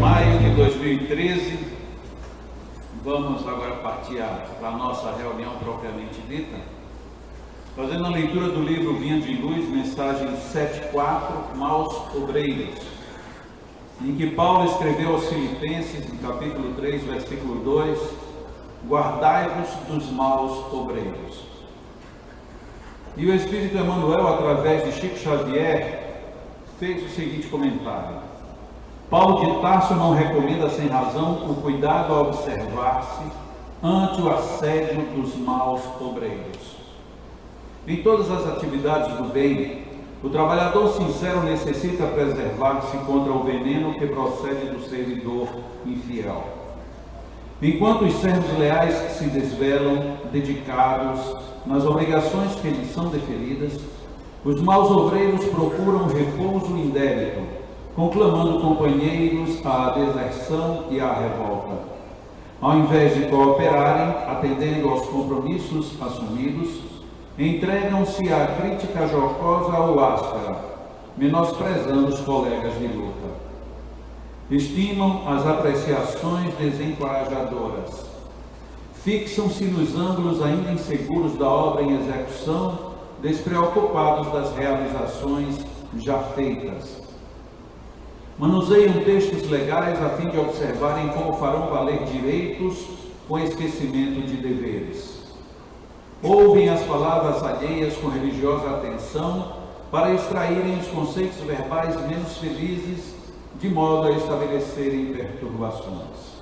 maio de 2013. Vamos agora partir para a nossa reunião propriamente dita, fazendo a leitura do livro Vinha de Luz, mensagem 7.4, Maus Obreiros, em que Paulo escreveu aos Filipenses, no capítulo 3, versículo 2, guardai-vos dos maus obreiros. E o Espírito Emmanuel, através de Chico Xavier, fez o seguinte comentário: Paulo de Tarso não recomenda sem razão o cuidado a observar-se ante o assédio dos maus obreiros. Em todas as atividades do bem, o trabalhador sincero necessita preservar-se contra o veneno que procede do servidor infiel. Enquanto os servos leais se desvelam, dedicados nas obrigações que lhes são deferidas, os maus obreiros procuram repouso indébito, conclamando companheiros à deserção e à revolta. Ao invés de cooperarem, atendendo aos compromissos assumidos, entregam-se à crítica jocosa ou áspera, menosprezando os colegas de luta. Estimam as apreciações desencorajadoras. Fixam-se nos ângulos ainda inseguros da obra em execução, despreocupados das realizações já feitas. Manuseiam textos legais a fim de observarem como farão valer direitos com esquecimento de deveres. Ouvem as palavras alheias com religiosa atenção para extraírem os conceitos verbais menos felizes, de modo a estabelecerem perturbações.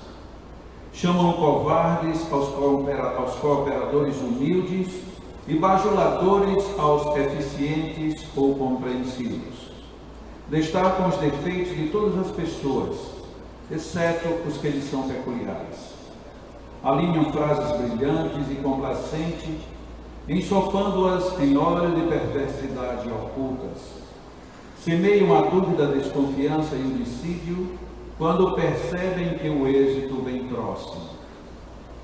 Chamam covardes aos cooperadores humildes e bajuladores aos eficientes ou compreensivos. Destacam os defeitos de todas as pessoas, exceto os que lhes são peculiares. Alinham frases brilhantes e complacentes, ensopando-as em óleo de perversidade ocultas. Semeiam a dúvida, a desconfiança e o dissídio quando percebem que o êxito vem próximo.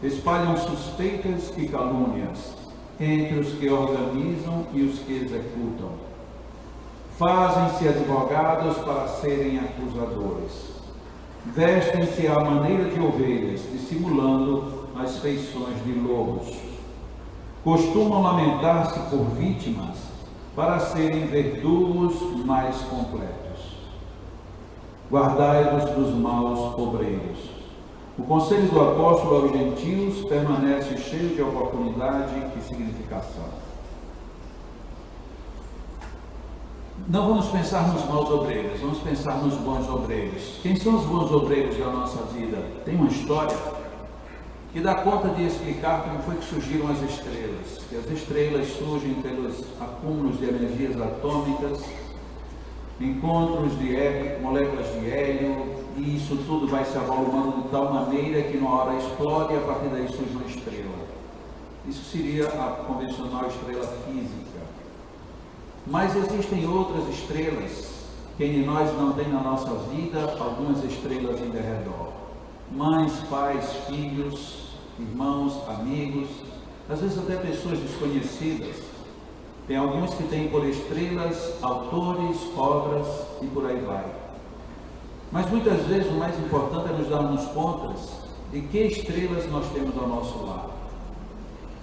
Espalham suspeitas e calúnias entre os que organizam e os que executam. Fazem-se advogados para serem acusadores. Vestem-se à maneira de ovelhas, dissimulando as feições de lobos. Costumam lamentar-se por vítimas para serem verdugos mais completos. Guardai-vos dos maus obreiros. O conselho do apóstolo aos gentios permanece cheio de oportunidade e significação. Não vamos pensar nos maus obreiros, vamos pensar nos bons obreiros. Quem são os bons obreiros da nossa vida? Tem uma história que dá conta de explicar como foi que surgiram as estrelas. Que as estrelas surgem pelos acúmulos de energias atômicas, encontros de moléculas de hélio, e isso tudo vai se avolumando de tal maneira que numa hora explode e a partir daí surge uma estrela. Isso seria a convencional estrela física. Mas existem outras estrelas, quem de nós não tem na nossa vida algumas estrelas em derredor? Mães, pais, filhos, irmãos, amigos, às vezes até pessoas desconhecidas. Tem alguns que têm por estrelas autores, obras e por aí vai. Mas muitas vezes o mais importante é nos darmos conta de que estrelas nós temos ao nosso lado.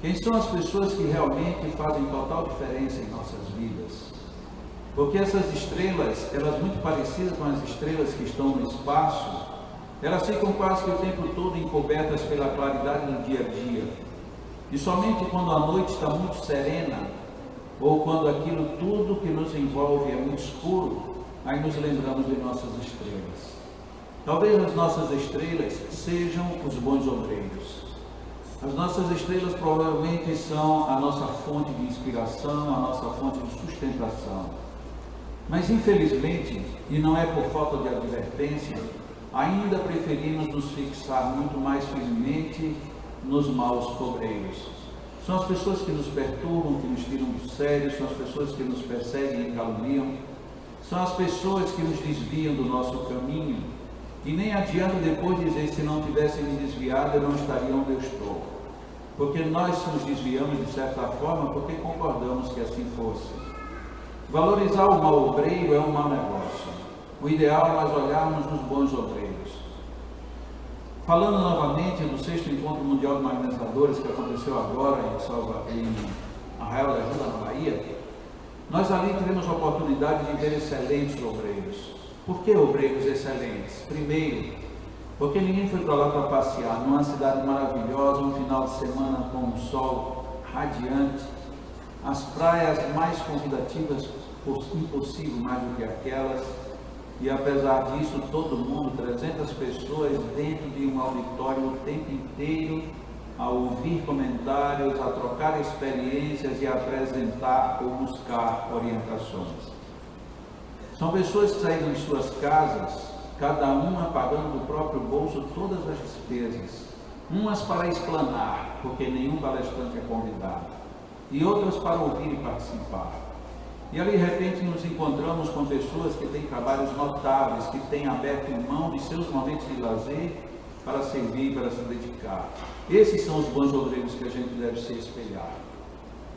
Quem são as pessoas que realmente fazem total diferença em nossas vidas? Porque essas estrelas, elas muito parecidas com as estrelas que estão no espaço, elas ficam quase que o tempo todo encobertas pela claridade do dia a dia. E somente quando a noite está muito serena, ou quando aquilo tudo que nos envolve é muito escuro, aí nos lembramos de nossas estrelas. Talvez as nossas estrelas sejam os bons obreiros. As nossas estrelas provavelmente são a nossa fonte de inspiração, a nossa fonte de sustentação. Mas infelizmente, e não é por falta de advertência, ainda preferimos nos fixar muito mais firmemente nos maus obreiros. São as pessoas que nos perturbam, que nos tiram do sério, são as pessoas que nos perseguem e caluniam, são as pessoas que nos desviam do nosso caminho. E nem adianta depois dizer, se não tivessem me desviado, eu não estaria onde eu estou. Porque nós nos desviamos de certa forma porque concordamos que assim fosse. Valorizar o mau obreiro é um mau negócio. O ideal é nós olharmos nos bons obreiros. Falando novamente do 6º Encontro Mundial de Magnetizadores, que aconteceu agora em Arraial da Ajuda, na Bahia, nós ali tivemos a oportunidade de ver excelentes obreiros. Por que obreiros excelentes? Primeiro, porque ninguém foi para lá para passear, numa cidade maravilhosa, um final de semana com um sol radiante, as praias mais convidativas, impossível mais do que aquelas, e apesar disso, todo mundo, 300 pessoas dentro de um auditório o tempo inteiro, a ouvir comentários, a trocar experiências e a apresentar ou buscar orientações. São pessoas que saíram de suas casas, cada uma pagando do próprio bolso todas as despesas, umas para explanar, porque nenhum palestrante é convidado, e outras para ouvir e participar. E ali, de repente, nos encontramos com pessoas que têm trabalhos notáveis, que têm aberto mão de seus momentos de lazer para servir, para se dedicar. Esses são os bons obreiros que a gente deve se espelhar.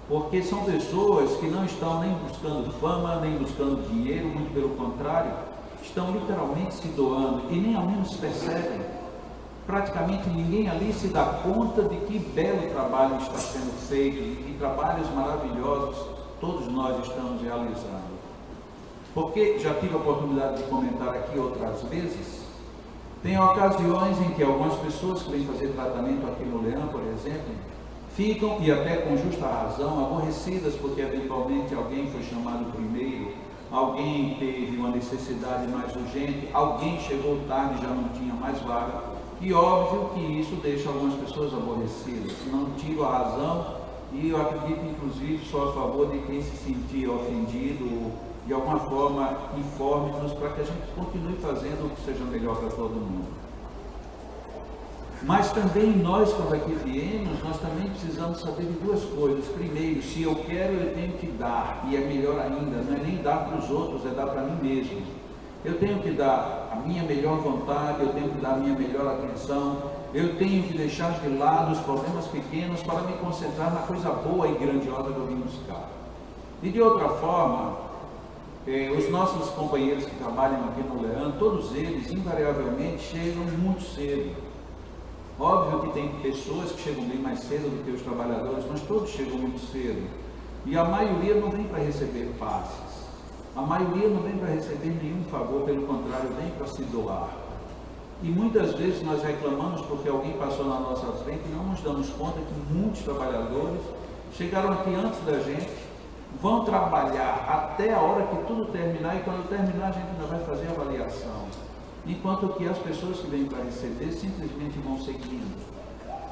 Porque são pessoas que não estão nem buscando fama, nem buscando dinheiro, muito pelo contrário, estão literalmente se doando e nem ao menos percebem. Praticamente ninguém ali se dá conta de que belo trabalho está sendo feito, de que trabalhos maravilhosos todos nós estamos realizando. Porque já tive a oportunidade de comentar aqui outras vezes, tem ocasiões em que algumas pessoas que vêm fazer tratamento aqui no Leão, por exemplo, ficam, e até com justa razão, aborrecidas porque eventualmente alguém foi chamado primeiro, alguém teve uma necessidade mais urgente, alguém chegou tarde e já não tinha mais vaga, e óbvio que isso deixa algumas pessoas aborrecidas. Não tiro a razão, e eu acredito, inclusive, sou a favor de quem se sentir ofendido, ou de alguma forma informe-nos para que a gente continue fazendo o que seja melhor para todo mundo. Mas também nós, quando aqui viemos, nós também precisamos saber de duas coisas. Primeiro, se eu quero, eu tenho que dar, e é melhor ainda, não é nem dar para os outros, é dar para mim mesmo. Eu tenho que dar a minha melhor vontade, eu tenho que dar a minha melhor atenção, eu tenho que deixar de lado os problemas pequenos para me concentrar na coisa boa e grandiosa que eu vim buscar. E de outra forma, os nossos companheiros que trabalham aqui no Leão, todos eles invariavelmente chegam muito cedo. Óbvio que tem pessoas que chegam bem mais cedo do que os trabalhadores, mas todos chegam muito cedo. E a maioria não vem para receber passes. A maioria não vem para receber nenhum favor, pelo contrário, vem para se doar. E muitas vezes nós reclamamos porque alguém passou na nossa frente e não nos damos conta que muitos trabalhadores chegaram aqui antes da gente, vão trabalhar até a hora que tudo terminar, e quando terminar a gente ainda vai fazer avaliação. Enquanto que as pessoas que vêm para receber simplesmente vão seguindo.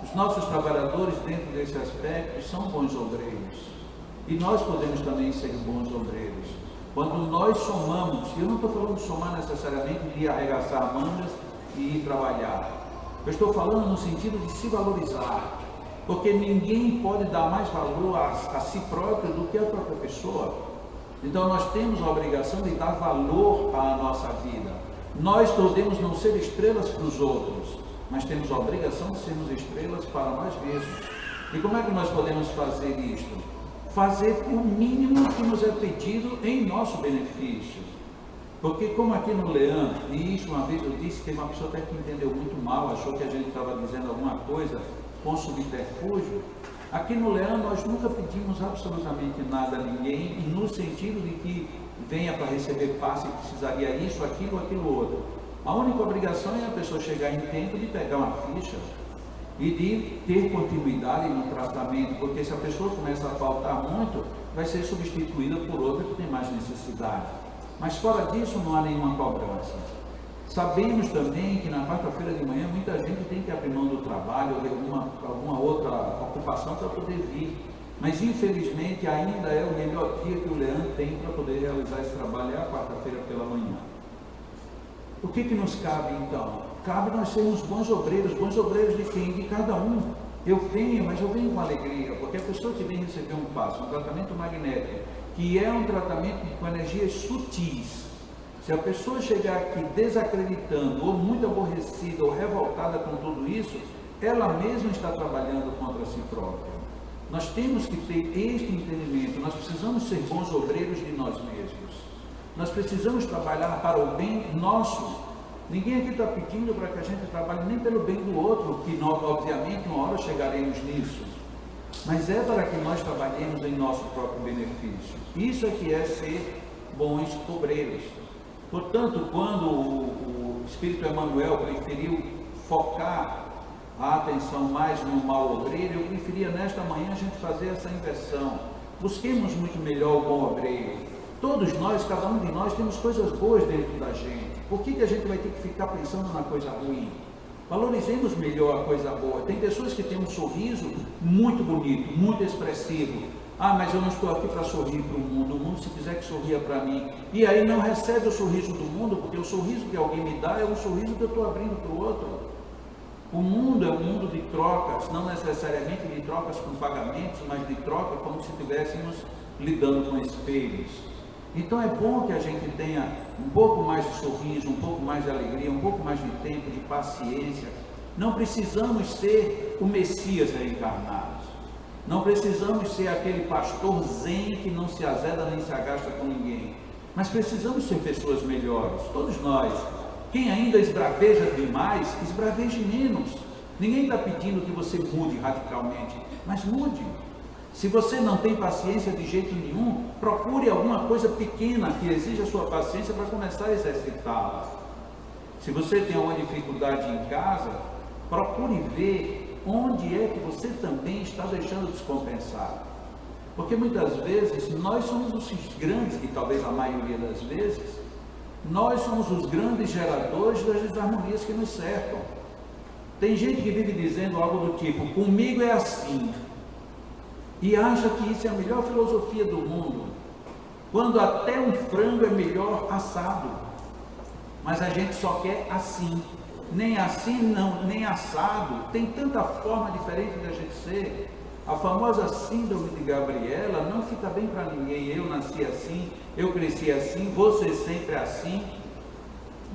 Os nossos trabalhadores, dentro desse aspecto, são bons obreiros. E nós podemos também ser bons obreiros. Quando nós somamos, e eu não estou falando de somar necessariamente de arregaçar mangas e ir trabalhar. Eu estou falando no sentido de se valorizar. Porque ninguém pode dar mais valor a si próprio do que a própria pessoa. Então nós temos a obrigação de dar valor à nossa vida. Nós podemos não ser estrelas para os outros, mas temos a obrigação de sermos estrelas para nós mesmos. E como é que nós podemos fazer isto? Fazer o mínimo que nos é pedido em nosso benefício. Porque como aqui no Leão, e isso uma vez eu disse, tem uma pessoa até que entendeu muito mal, achou que a gente estava dizendo alguma coisa com subterfúgio. Aqui no Leão nós nunca pedimos absolutamente nada a ninguém, no sentido de que venha para receber passe e precisaria isso, aquilo, aquilo outro. A única obrigação é a pessoa chegar em tempo de pegar uma ficha e de ter continuidade no tratamento, porque se a pessoa começa a faltar muito, vai ser substituída por outra que tem mais necessidade. Mas fora disso não há nenhuma cobrança. Sabemos também que na quarta-feira de manhã muita gente tem que abrir mão do trabalho ou de alguma outra ocupação para poder vir. Mas infelizmente ainda é o melhor dia que o Leão tem para poder realizar esse trabalho, é a quarta-feira pela manhã. O que nos cabe então? Cabe nós sermos bons obreiros de quem? De cada um. Eu venho, mas eu venho com alegria, porque a pessoa que vem receber um passo, um tratamento magnético, que é um tratamento com energias sutis. Se a pessoa chegar aqui desacreditando, ou muito aborrecida, ou revoltada com tudo isso, ela mesma está trabalhando contra si própria. Nós temos que ter este entendimento, nós precisamos ser bons obreiros de nós mesmos. Nós precisamos trabalhar para o bem nosso, Ninguém aqui está pedindo para que a gente trabalhe nem pelo bem do outro, que nós, obviamente, uma hora chegaremos nisso. Mas é para que nós trabalhemos em nosso próprio benefício. Isso é que é ser bons obreiros. Portanto, quando o Espírito Emmanuel preferiu focar a atenção mais no mal obreiro, eu preferia nesta manhã a gente fazer essa inversão. Busquemos muito melhor o bom obreiro. Todos nós, cada um de nós, temos coisas boas dentro da gente. Por que a gente vai ter que ficar pensando na coisa ruim? Valorizemos melhor a coisa boa. Tem pessoas que têm um sorriso muito bonito, muito expressivo. Ah, mas eu não estou aqui para sorrir para o mundo se quiser que sorria para mim. E aí não recebe o sorriso do mundo, porque o sorriso que alguém me dá é um sorriso que eu estou abrindo para o outro. O mundo é um mundo de trocas, não necessariamente de trocas com pagamentos, mas de troca como se estivéssemos lidando com espelhos. Então é bom que a gente tenha um pouco mais de sorriso, um pouco mais de alegria, um pouco mais de tempo, de paciência. Não precisamos ser o Messias reencarnado. Não precisamos ser aquele pastor zen que não se azeda nem se agasta com ninguém. Mas precisamos ser pessoas melhores, todos nós. Quem ainda esbraveja demais, esbraveje menos. Ninguém está pedindo que você mude radicalmente, mas mude. Se você não tem paciência de jeito nenhum, procure alguma coisa pequena que exija a sua paciência para começar a exercitá-la. Se você tem alguma dificuldade em casa, procure ver onde é que você também está deixando descompensar. Porque muitas vezes nós somos os grandes, e talvez a maioria das vezes, nós somos os grandes geradores das desarmonias que nos cercam. Tem gente que vive dizendo algo do tipo, comigo é assim, e acha que isso é a melhor filosofia do mundo, quando até um frango é melhor assado, mas a gente só quer assim, nem assim não, nem assado, tem tanta forma diferente de a gente ser. A famosa síndrome de Gabriela não fica bem para ninguém. Eu nasci assim, eu cresci assim, você sempre assim.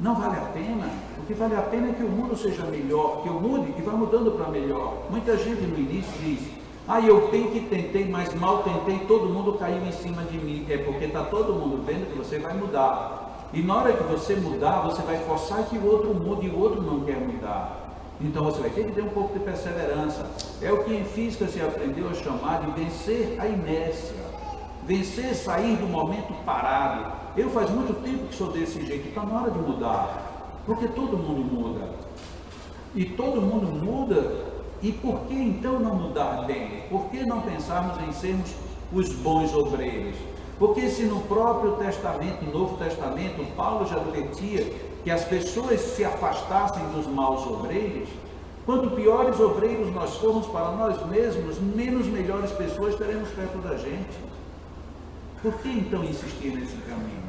Não vale a pena. O que vale a pena é que o mundo seja melhor, que eu mude e vá mudando para melhor. Muita gente no início diz, eu bem que tentei, mas mal tentei, todo mundo caiu em cima de mim. É porque está todo mundo vendo que você vai mudar. E na hora que você mudar, você vai forçar que o outro mude e o outro não quer mudar. Então você vai ter que ter um pouco de perseverança. É o que em física se aprendeu a chamar de vencer a inércia. Vencer, sair do momento parado. Eu faz muito tempo que sou desse jeito, está na hora de mudar. Porque todo mundo muda. E todo mundo muda. E por que então não mudar bem? Por que não pensarmos em sermos os bons obreiros? Porque se no próprio Testamento, no Novo Testamento, Paulo já advertia que as pessoas se afastassem dos maus obreiros, quanto piores obreiros nós formos para nós mesmos, menos melhores pessoas teremos perto da gente. Por que então insistir nesse caminho?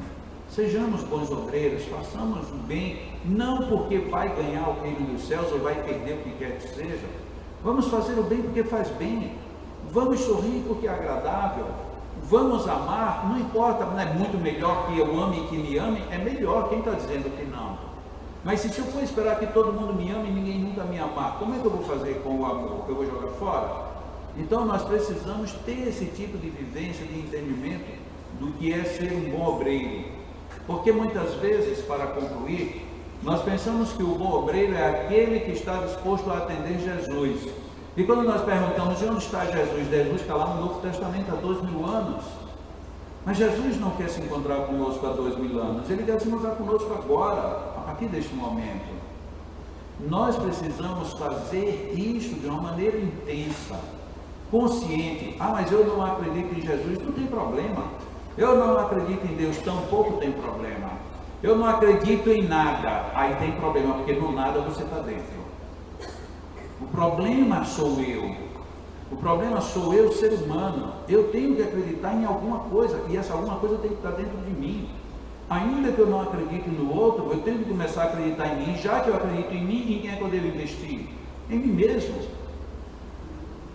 Sejamos bons obreiros, façamos o bem, não porque vai ganhar o reino dos céus ou vai perder o que quer que seja. Vamos fazer o bem porque faz bem. Vamos sorrir porque é agradável. Vamos amar, não importa, não é muito melhor que eu ame e que me ame, é melhor, quem está dizendo que não? Mas se eu for esperar que todo mundo me ame e ninguém nunca me amar, como é que eu vou fazer com o amor? Eu vou jogar fora? Então nós precisamos ter esse tipo de vivência, de entendimento do que é ser um bom obreiro. Porque muitas vezes, para concluir, nós pensamos que o bom obreiro é aquele que está disposto a atender Jesus. E quando nós perguntamos de onde está Jesus, Jesus está lá no Novo Testamento há 2000 anos. Mas Jesus não quer se encontrar conosco há 2000 anos, Ele quer se encontrar conosco agora, a partir deste momento. Nós precisamos fazer isso de uma maneira intensa, consciente. Mas eu não acredito em Jesus, não tem problema. Eu não acredito em Deus, tampouco tem problema. Eu não acredito em nada, aí tem problema, porque no nada você está dentro. O problema sou eu. O problema sou eu, ser humano. Eu tenho que acreditar em alguma coisa, e essa alguma coisa tem que estar dentro de mim. Ainda que eu não acredite no outro, eu tenho que começar a acreditar em mim. Já que eu acredito em mim, em quem é que eu devo investir? Em mim mesmo.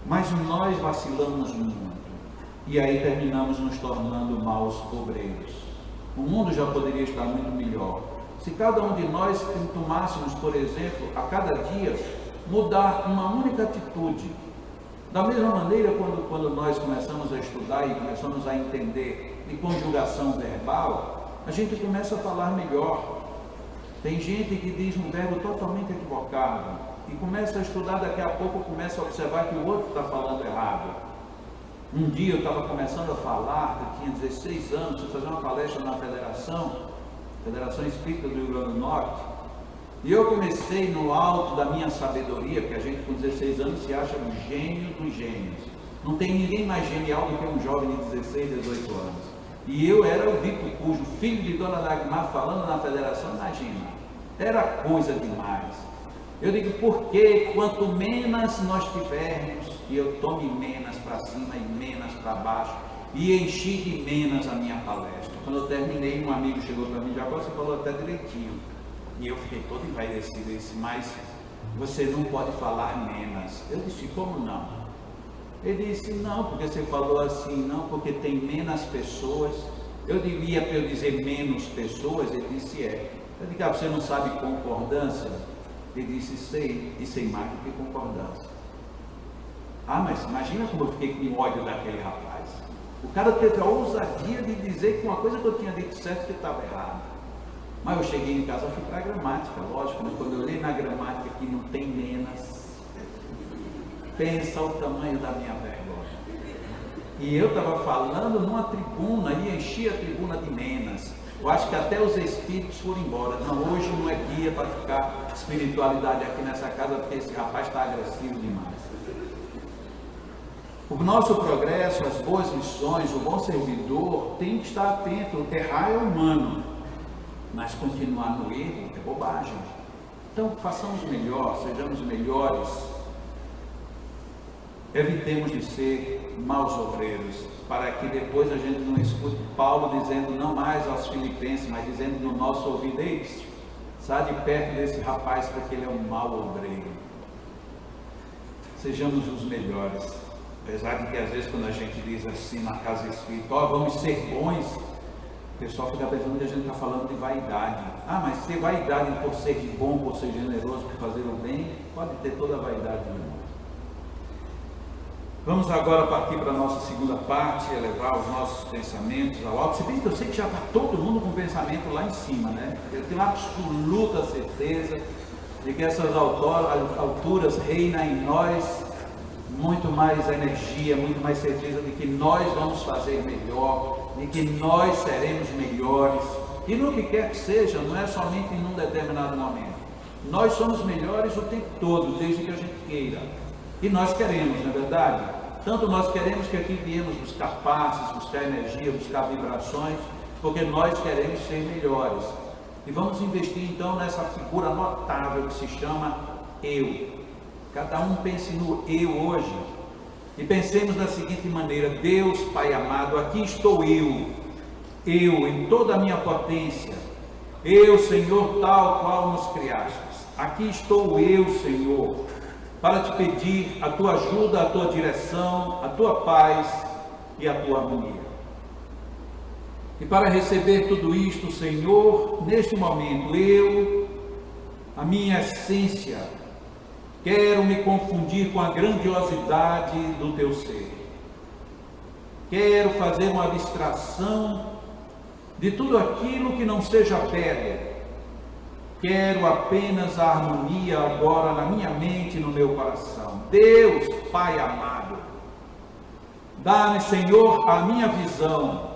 Mas nós vacilamos muito. E aí terminamos nos tornando maus obreiros. O mundo já poderia estar muito melhor. Se cada um de nós tomássemos, por exemplo, a cada dia, mudar uma única atitude. Da mesma maneira, quando nós começamos a estudar e começamos a entender de conjugação verbal, a gente começa a falar melhor. Tem gente que diz um verbo totalmente equivocado e começa a estudar, daqui a pouco começa a observar que o outro está falando errado. Um dia eu estava começando a falar, eu tinha 16 anos, fui fazer uma palestra na Federação Espírita do Rio Grande do Norte, e eu comecei no alto da minha sabedoria, porque a gente com 16 anos se acha um gênio dos gênios. Não tem ninguém mais genial do que um jovem de 16, 18 anos. E eu era o dito cujo, filho de Dona Dagmar, falando na Federação, imagina, era coisa demais. Eu digo, porque quanto menos nós tivermos, e eu tome menos para cima e menos para baixo, e enchi de menos a minha palestra. Quando eu terminei, um amigo chegou para mim, já você falou até direitinho, e eu fiquei todo envaidecido, disse, mas você não pode falar menos. Eu disse, como não? Ele disse, não, porque você falou assim, não, porque tem menos pessoas. Eu devia para eu dizer menos pessoas? Ele disse, é. Eu disse, você não sabe concordância? Ele disse, sei, e sem mais do que concordância. Ah, mas imagina como eu fiquei com ódio daquele rapaz. O cara teve a ousadia de dizer que uma coisa que eu tinha dito certo que estava errado. Mas eu cheguei em casa, fui para a gramática, lógico, mas quando eu li na gramática que não tem menos, pensa o tamanho da minha vergonha. E eu estava falando numa tribuna e enchi a tribuna de menos. Eu acho que até os espíritos foram embora. Não, hoje não é dia para ficar espiritualidade aqui nessa casa, porque esse rapaz está agressivo demais. O nosso progresso, as boas missões, o bom servidor tem que estar atento. Errar é humano, mas continuar no erro é bobagem. Então façamos melhor, sejamos melhores. Evitemos de ser maus obreiros, para que depois a gente não escute Paulo dizendo não mais aos filipenses, mas dizendo no nosso ouvido, sai de perto desse rapaz porque ele é um mau obreiro. Sejamos os melhores, apesar de que às vezes quando a gente diz assim na casa espírita, vamos ser bons, o pessoal fica pensando que a gente está falando de vaidade. Ah, mas ser vaidade por ser bom, por ser generoso, por fazer o bem, pode ter toda a vaidade do mundo. Vamos agora partir para a nossa segunda parte, elevar os nossos pensamentos ao alto. Se bem que eu sei que já está todo mundo com o pensamento lá em cima, né? Eu tenho absoluta certeza de que essas alturas reinam em nós muito mais energia, muito mais certeza de que nós vamos fazer melhor, de que nós seremos melhores. E no que quer que seja, não é somente em um determinado momento. Nós somos melhores o tempo todo, desde que a gente queira. E nós queremos, não é verdade? Tanto nós queremos que aqui viemos buscar passes, buscar energia, buscar vibrações, porque nós queremos ser melhores. E vamos investir então nessa figura notável que se chama eu. Cada um pense no eu hoje. E pensemos da seguinte maneira, Deus Pai amado, aqui estou eu em toda a minha potência, eu, Senhor, tal qual nos criastes. Aqui estou eu, Senhor, para te pedir a tua ajuda, a tua direção, a tua paz e a tua harmonia. E para receber tudo isto, Senhor, neste momento, eu, a minha essência, quero me confundir com a grandiosidade do teu ser. Quero fazer uma abstração de tudo aquilo que não seja belo. Quero apenas a harmonia agora na minha mente e no meu coração. Deus, Pai amado, dá-me, Senhor, a minha visão,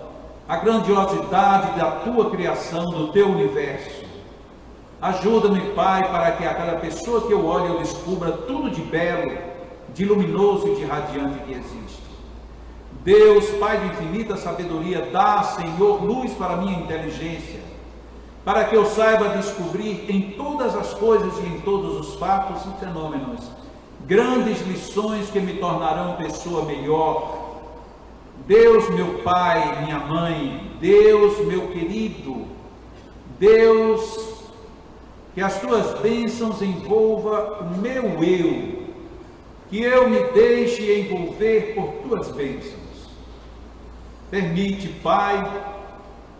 a grandiosidade da tua criação, do teu universo. Ajuda-me, Pai, para que a cada pessoa que eu olhe eu descubra tudo de belo, de luminoso e de radiante que existe. Deus, Pai de infinita sabedoria, dá, Senhor, luz para a minha inteligência, para que eu saiba descobrir em todas as coisas e em todos os fatos e fenômenos grandes lições que me tornarão pessoa melhor. Deus, meu Pai, minha Mãe, Deus, meu querido, Deus, que as tuas bênçãos envolva o meu eu, que eu me deixe envolver por tuas bênçãos. Permite, Pai,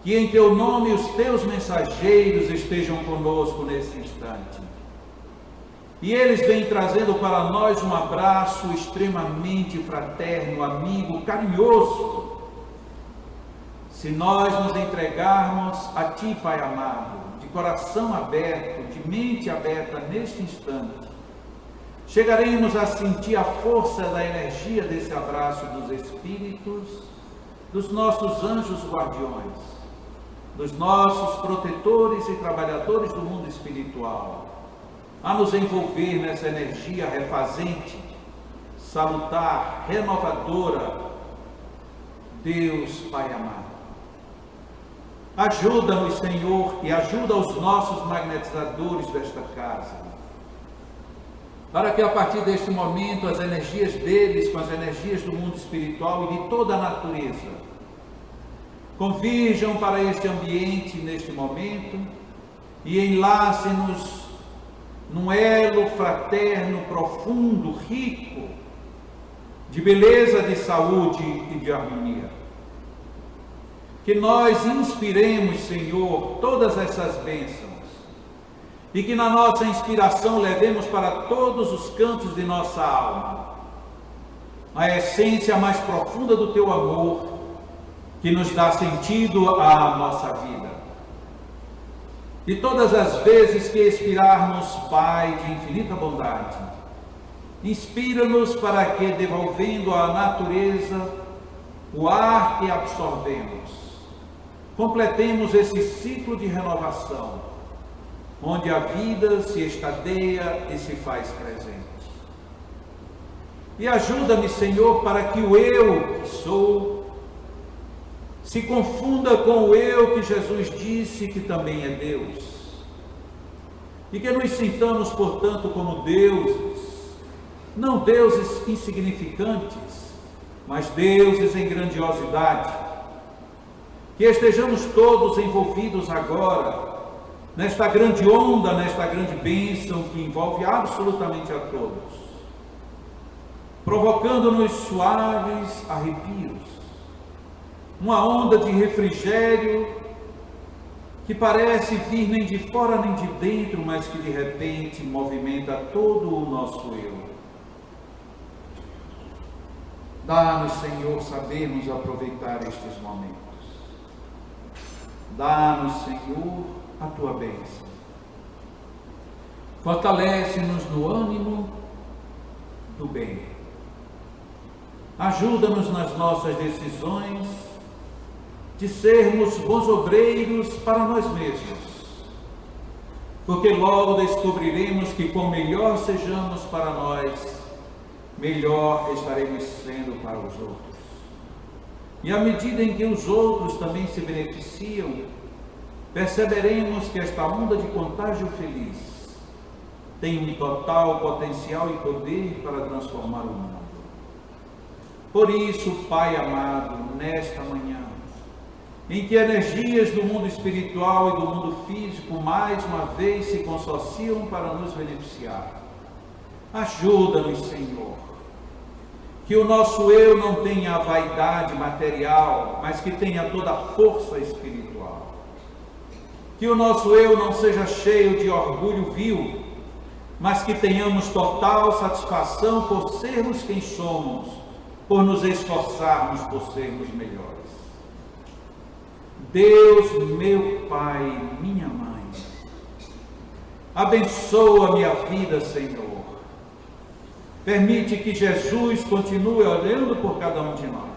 que em teu nome os teus mensageiros estejam conosco nesse instante. E eles vêm trazendo para nós um abraço extremamente fraterno, amigo, carinhoso. Se nós nos entregarmos a ti, Pai amado, de coração aberto, de mente aberta neste instante, chegaremos a sentir a força da energia desse abraço dos Espíritos, dos nossos anjos guardiões, dos nossos protetores e trabalhadores do mundo espiritual, a nos envolver nessa energia refazente, salutar, renovadora. Deus Pai amado, ajuda-nos, Senhor, e ajuda os nossos magnetizadores desta casa, para que a partir deste momento as energias deles com as energias do mundo espiritual e de toda a natureza convirjam para este ambiente neste momento e enlacem-nos num elo fraterno, profundo, rico, de beleza, de saúde e de harmonia. Que nós inspiremos, Senhor, todas essas bênçãos e que na nossa inspiração levemos para todos os cantos de nossa alma a essência mais profunda do Teu amor, que nos dá sentido à nossa vida. E todas as vezes que expirarmos, Pai de infinita bondade, inspira-nos para que, devolvendo à natureza o ar que absorvemos, completemos esse ciclo de renovação, onde a vida se estadeia e se faz presente. E ajuda-me, Senhor, para que o eu que sou se confunda com o eu que Jesus disse que também é Deus. E que nos sintamos, portanto, como deuses, não deuses insignificantes, mas deuses em grandiosidade. Que estejamos todos envolvidos agora nesta grande onda, nesta grande bênção que envolve absolutamente a todos, provocando-nos suaves arrepios, uma onda de refrigério que parece vir nem de fora nem de dentro, mas que de repente movimenta todo o nosso eu. Dá-nos, Senhor, sabermos aproveitar estes momentos. Dá-nos, Senhor, a Tua bênção. Fortalece-nos no ânimo do bem. Ajuda-nos nas nossas decisões de sermos bons obreiros para nós mesmos, porque logo descobriremos que quanto melhor sejamos para nós, melhor estaremos sendo para os outros. E à medida em que os outros também se beneficiam, perceberemos que esta onda de contágio feliz tem um total potencial e poder para transformar o mundo. Por isso, Pai amado, nesta manhã, em que energias do mundo espiritual e do mundo físico mais uma vez se consociam para nos beneficiar, ajuda-nos, Senhor, que o nosso eu não tenha a vaidade material, mas que tenha toda a força espiritual. Que o nosso eu não seja cheio de orgulho vil, mas que tenhamos total satisfação por sermos quem somos, por nos esforçarmos por sermos melhores. Deus, meu Pai, minha Mãe, abençoa a minha vida, Senhor. Permite que Jesus continue olhando por cada um de nós.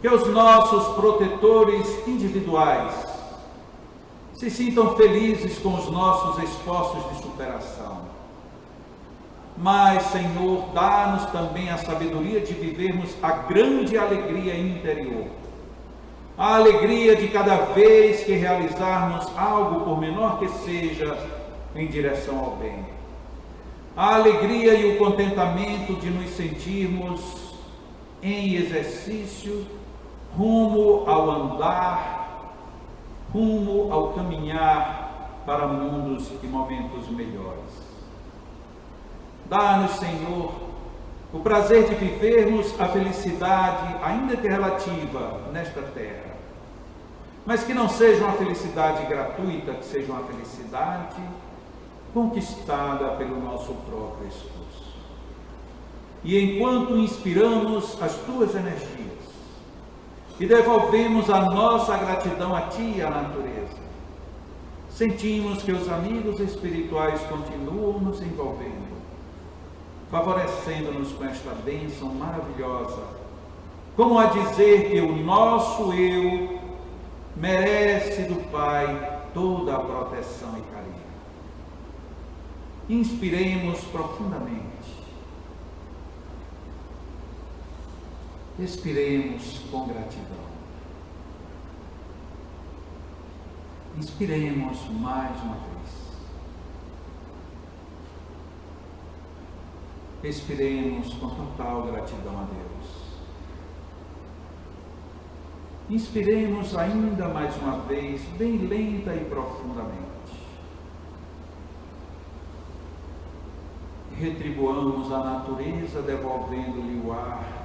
Que os nossos protetores individuais se sintam felizes com os nossos esforços de superação. Mas, Senhor, dá-nos também a sabedoria de vivermos a grande alegria interior. A alegria de cada vez que realizarmos algo, por menor que seja, em direção ao bem. A alegria e o contentamento de nos sentirmos em exercício, rumo ao andar, rumo ao caminhar para mundos e momentos melhores. Dá-nos, Senhor, o prazer de vivermos a felicidade, ainda que relativa, nesta terra, mas que não seja uma felicidade gratuita, que seja uma felicidade conquistada pelo nosso próprio esforço. E enquanto inspiramos as Tuas energias e devolvemos a nossa gratidão a Ti e à natureza, sentimos que os amigos espirituais continuam nos envolvendo, favorecendo-nos com esta bênção maravilhosa, como a dizer que o nosso eu merece do Pai toda a proteção e carinho. Inspiremos profundamente. Expiremos com gratidão. Inspiremos mais uma vez. Expiremos com total gratidão a Deus. Inspiremos ainda mais uma vez, bem lenta e profundamente. Retribuamos a natureza, devolvendo-lhe o ar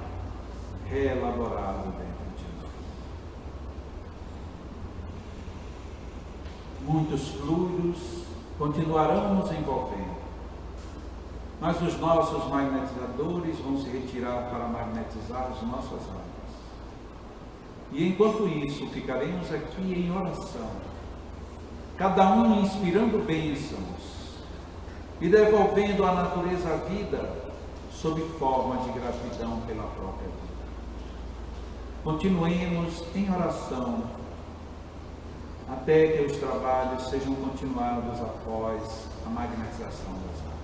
reelaborado dentro de nós. Muitos fluidos continuarão nos envolvendo, mas os nossos magnetizadores vão se retirar para magnetizar as nossas almas. E enquanto isso, ficaremos aqui em oração, cada um inspirando bênçãos e devolvendo à natureza a vida sob forma de gratidão pela própria vida. Continuemos em oração até que os trabalhos sejam continuados após a magnetização das almas.